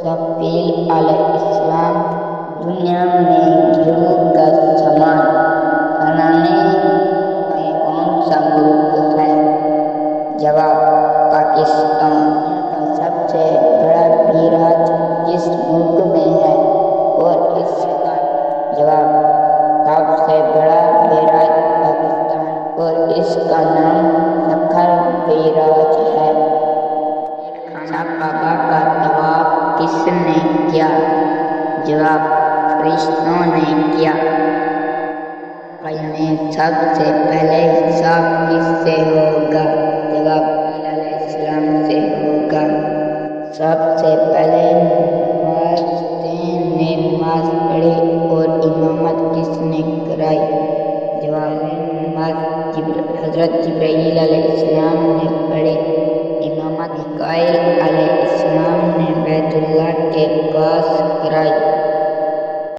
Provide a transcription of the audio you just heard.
मुस्तफील अलैहिस्सलाम दुनिया में घी का सामान बनाने में कौन सा मुल्क है? जवाब, पाकिस्तान। का सबसे बड़ा बैराज किस मुल्क में है और इसका जवाब, सबसे बड़ा बैराज पाकिस्तान और इसका नाम सखर बैराज है। खाना काबा का तवाफ किसने किया? जवाब, फरिश्तों ने किया। में सबसे पहले हिसाब किससे होगा? जवाब, अलैहिस्सलाम से होगा। सबसे पहले मुअज्जिन ने नमाज पढ़ी और इमामत किसने कराई? जवाब, हज़रत जिब्राईल अलैहिस्सलाम ने पढ़ी। इमामत मिकाईल अलैहिस्सलाम ने बैतुल्लाह के पास कराई।